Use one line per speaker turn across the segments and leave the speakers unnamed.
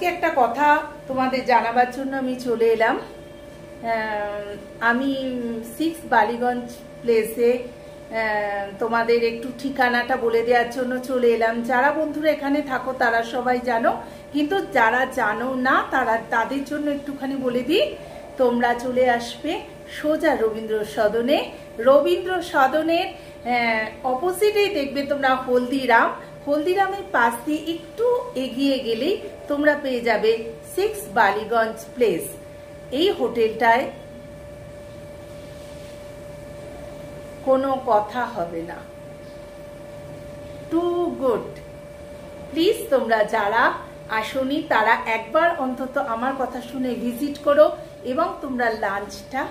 আজকে একটা কথা তোমাদের জানাবার জন্য আমি চলে এলাম। আমি 6 বালিগঞ্জ প্লেসে তোমাদের একটু ঠিকানাটা বলে দেওয়ার জন্য চলে এলাম। যারা বন্ধুরা এখানে থাকো তারা সবাই জানো, কিন্তু যারা জানো না তাদের জন্য একটুখানি বলে দিই। তোমরা চলে আসবে সোজা রবীন্দ্র সদনে। রবীন্দ্র সদনের অপোজিটেই দেখবে তোমরা হলদিরামের পাশ দিয়ে একটু এগিয়ে গেলেই তোমরা পেয়ে যাবে 6 বালিগঞ্জ প্লেস। এই হোটেলটায় কোনো কথা হবে না, টু গুড। প্লিজ তোমরা যারা আসোনি তারা একবার অন্তত আমার কথা শুনে ভিজিট করো এবং তোমরা লাঞ্চটা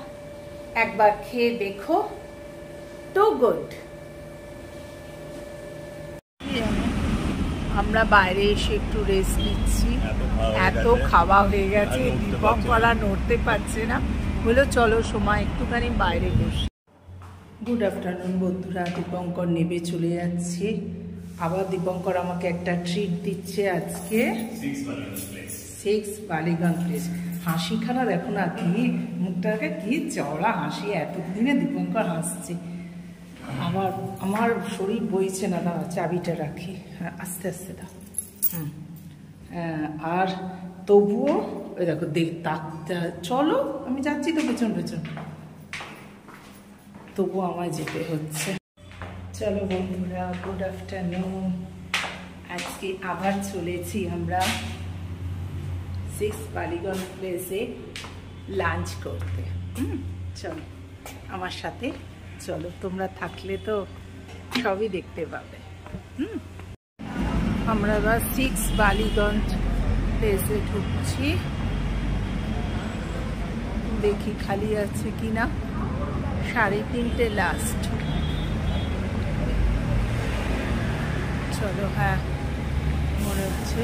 একবার খেয়ে দেখো, টু গুড। আমরা বাইরে এসে একটু রেস্ট নিচ্ছি, এত খাওয়া হয়ে গেছে, দীপঙ্করা নড়তে পারছে না, বলে চলো সময় একটুখানি বাইরে বসি। গুড আফটারনুন বন্ধুরা, দীপঙ্কর নেবে চলে যাচ্ছে। আবার দীপঙ্কর আমাকে একটা ট্রিট দিচ্ছে আজকে। 6 বালিগঞ্জ প্লেস। হাসিখানা দেখো না, কি মুখটাকে কি চওড়া হাসি, এতদিনে দীপঙ্কর হাসছে। আমার শরীর বইছে না, দাঁড়া চাবিটা রাখি, হ্যাঁ আস্তে আস্তে দাও। আর তবুও ওই দেখো চলো আমি যাচ্ছি তো পেছন পেছন, তবুও আমায় যেতে হচ্ছে। চলো বন্ধুরা, গুড আফটারনুন। আজকে আবার চলেছি আমরা 6 বালিগঞ্জ প্লেসে লাঞ্চ করতে। চলো আমার সাথে চলো, তোমরা থাকলে তো সবই দেখতে পাবে। আমরা এবার 6 বালিগঞ্জ প্লেসে ঢুকছি, দেখি খালি আছে কিনা। 3:30 লাস্ট। চলো, হ্যাঁ মনে হচ্ছে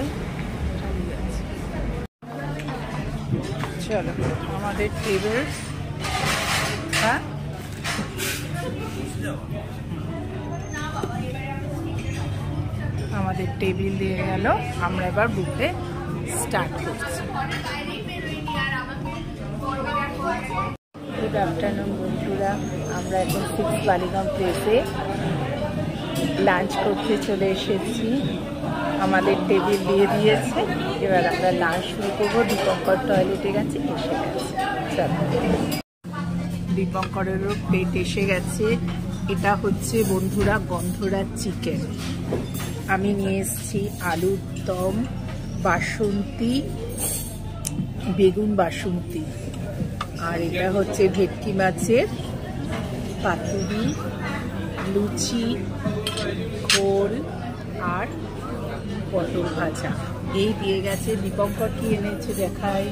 খালি আছে। চলো আমাদের টেবিল, হ্যাঁ আমাদের টেবিল দিয়ে গেল, আমরা এবার বুফে স্টার্ট করছি। গুড আফটারনুন বন্ধুরা, আমরা এখন 6 বালিগঞ্জ প্লেসে লাঞ্চ করতে চলে এসেছি। আমাদের টেবিল দিয়ে দিয়েছে, এবার আমরা লাঞ্চ শুরু করবো। দীপঙ্কর টয়লেটে গেছে, এসে গেছে। চলো, দীপঙ্করেরও প্লেট এসে গেছে। এটা হচ্ছে বন্ধুরা গন্ধরাজ চিকেন। আমি নিয়ে এসেছি আলুর দম, বাসন্তী, বেগুন বাসন্তী, আর এটা হচ্ছে ভেটকি মাছের পাতুরি, লুচি, খোল আর পটল ভাজা। এই দিয়ে গেছে। দীপঙ্কর কি এনেছে দেখায়,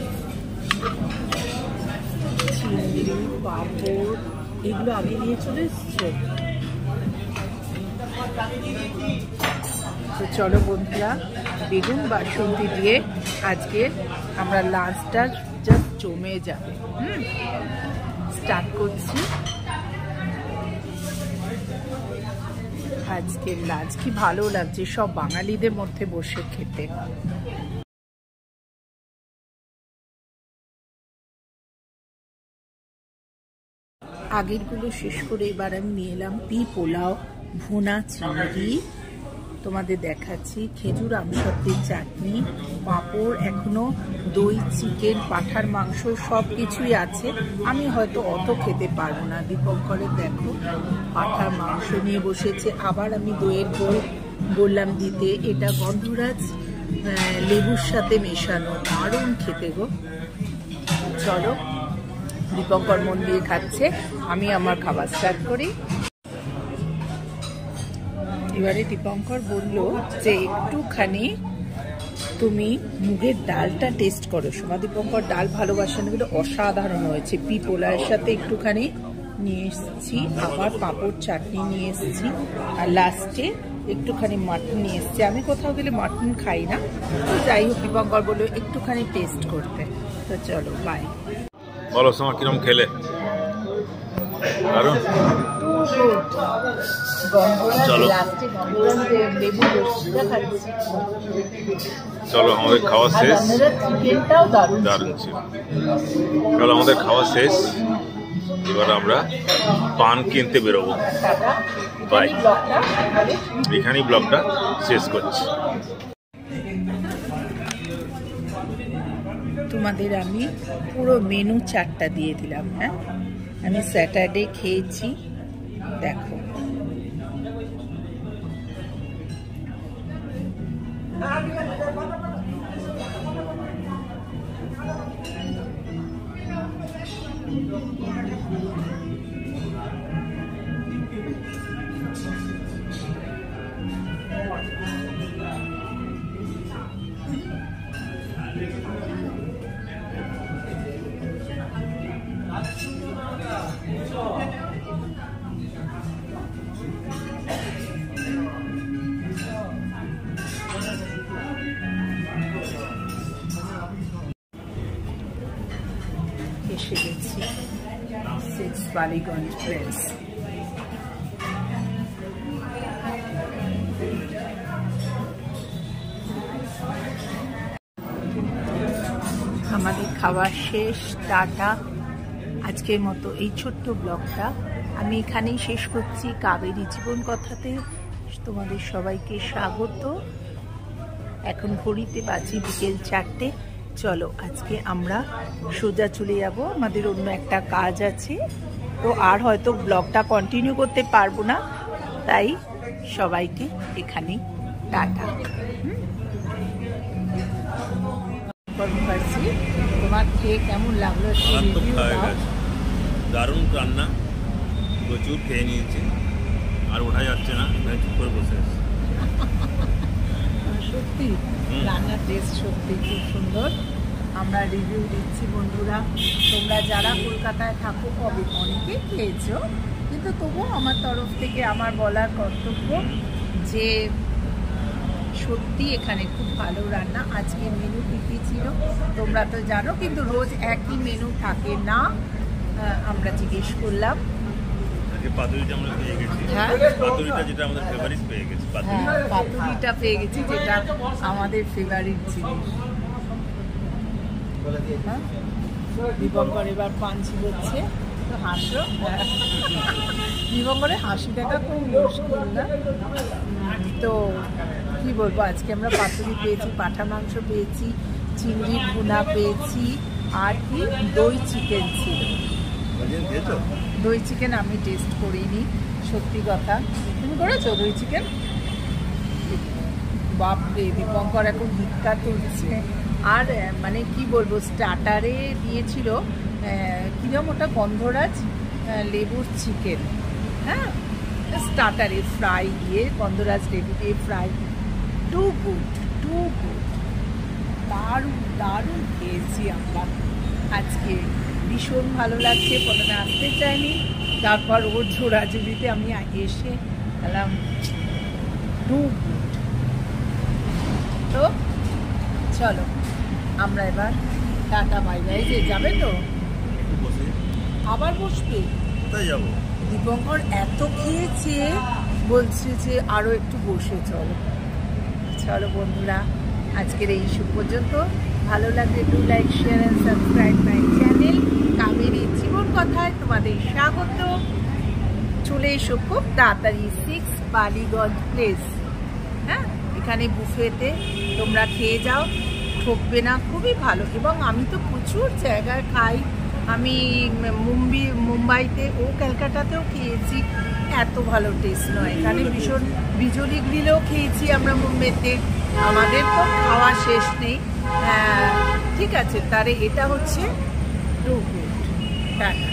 চিংড়ি, পাঁপড়, এগুলো আগে নিয়ে চলে এসছে। তো চলো বন্ধুরা, বেগুন বাসন্তী দিয়ে আজকে আমরা লাঞ্চটা জাস্ট জমে যাবে। স্টার্ট করছি আজকের লাঞ্চ। কি ভালো লাগছে সব বাঙালিদের মধ্যে বসে খেতে। আগেরগুলো শেষ করে এবার আমি নিয়ে এলাম পোলাও, ভুনা চিংড়ি, তোমাদের দেখাচ্ছি, খেজুর আমসত্ত্বের চাটনি, পাঁপড়, এখনো দই, চিকেন, পাঁঠার মাংস, সব কিছুই আছে। আমি হয়তো অত খেতে পারবো না। দীপঙ্করের দেখো পাঁঠার মাংস নিয়ে বসেছে। আবার আমি দইয়ের গোল বললাম দিতে। এটা গন্ধরাজ লেবুর সাথে মেশানো, দারুণ খেতে গো। চলো, দীপঙ্কর মন দিয়ে খাচ্ছে, আমি আমার খাবার স্টার্ট করি। এবারে দীপঙ্কর বলল যে একটুখানি তুমি মুগের ডালটা টেস্ট করো। সোমা দীপঙ্কর ডাল ভালোবাসে না, কিন্তু অসাধারণ হয়েছে। পোলাওয়ের সাথে একটুখানি নিয়ে এসেছি, আবার পাঁপড় চাটনি নিয়ে এসেছি, আর লাস্টে একটুখানি মাটন নিয়ে এসেছি। আমি কোথাও গেলে মাটন খাই না, তো যাই হোক দীপঙ্কর বললো একটুখানি টেস্ট করতে। তো চলো বাই।
বলো সোমা কিরম খেলে? দারুণ। চলো আমাদের খাওয়া শেষ। দারুণ ছিল। চলো আমাদের খাওয়া শেষ, এবার আমরা পান কিনতে বেরোবো। বাই, এখানেই ব্লগটা শেষ করছি।
তোমাদের আমি পুরো মেনু চার্টটা দিয়ে দিলাম। হ্যাঁ, আমি স্যাটারডে খেয়েছি, দেখো। এসে গেছি 6 বালিগঞ্জ প্রেস। আমাদের খাওয়া শেষ, টাটা। আজকের মতো এই ছোট্ট ব্লগটা আমি এখানেই শেষ করছি। কাবেরী জীবন কথাতে তোমাদের সবাইকে স্বাগত। এখন ঘড়িতে বাজে বিকেল 4টে। চলো আজকে আমরা সোজা চলে যাব, আমাদের অন্য একটা কাজ আছে, তো আর হয়তো ব্লগটা কন্টিনিউ করতে পারবো না, তাই সবাইকে এখানে টাটা। তোমার খেয়ে কেমন লাগলো?
দারুণ রান্না, প্রচুর খেয়ে নিয়েছি, আর ওঠা যাচ্ছে না, চুপ করে বসে আছি।
সত্যি রান্নার টেস্ট সত্যি খুব সুন্দর। আমরা রিভিউ দিচ্ছি বন্ধুরা, তোমরা যারা কলকাতায় থাকো অনেকে খেয়েছো, কিন্তু তবুও আমার তরফ থেকে আমার বলার কর্তব্য যে সত্যি এখানে খুব ভালো রান্না। আজকে মেনু কী ছিল তোমরা তো জানো, কিন্তু রোজ একই মেনু থাকে না। আমরা জিজ্ঞেস করলাম,
পাতুরিটা আমরা পেয়ে গেছি।
হ্যাঁ,
পাতুরিটা যেটা আমাদের ফেভারিট পেয়ে গেছি।
পাতুরিটা পেয়ে গেছি, যেটা আমাদের ফেভারিট জিনিস। দীপঙ্কর এবার পান ছিলোচ্ছে, তো হাসো। দীপঙ্করের হাসি দেখা খুব মুশকিল না। তো কি বলবো, আজকে আমরা পাতুরি পেয়েছি, পাঠা মাংস পেয়েছি, চিংড়ি ভুনা পেয়েছি, আর কি দই চিকেন ছিল। দই চিকেন আমি টেস্ট করিনি, সত্যি কথা। তুমি করেছো দই চিকেন? বাপরে, দীপঙ্কর এখন ভিক্ষা তুলছে। আর মানে কি বলবো, স্টার্টারে দিয়েছিল কিরম ওটা, গন্ধরাজ লেবুর চিকেন। হ্যাঁ, স্টার্টারে ফ্রাই দিয়ে, গন্ধরাজ লেবু দিয়ে fry. Too good, too good, দারুণ দারুণ খেয়েছি আমরা আজকে। ভীষণ ভালো লাগছে। প্রথমে আসতে চাইনি, তারপর ওর ঝোড়াঝুড়িতে আমি এসে গেলাম। Too good. তো চলো আমরা এবার টাটা বাই বাই। যে যাবে তো? আবার বসবে?
কোথায় যাবো?
দীপঙ্কর এত খেয়েছে, বলছে যে আরও একটু বসে চলো। চলো বন্ধুরা, আজকের এই শুভ পর্যন্ত। ভালো লাগলে do like, share and subscribe my channel Kaveri জীবন কথায় তোমাদের স্বাগত। চলে এসো খুব তাড়াতাড়ি 6 বালিগঞ্জ প্লেস। হ্যাঁ, এখানে বুফেতে তোমরা খেয়ে যাও, ঠকবে না, খুবই ভালো। এবং আমি তো প্রচুর জায়গায় খাই, আমি মুম্বাইতে ও ক্যালকাটাতেও খেয়েছি, এত ভালো টেস্ট নয়। এখানে ভীষণ বিজলি গ্রিলেও খেয়েছি আমরা মুম্বাইতে, আমাদের তো খাওয়া শেষ নেই। ঠিক আছে, তাহলে এটা হচ্ছে টু গুড। টাটা।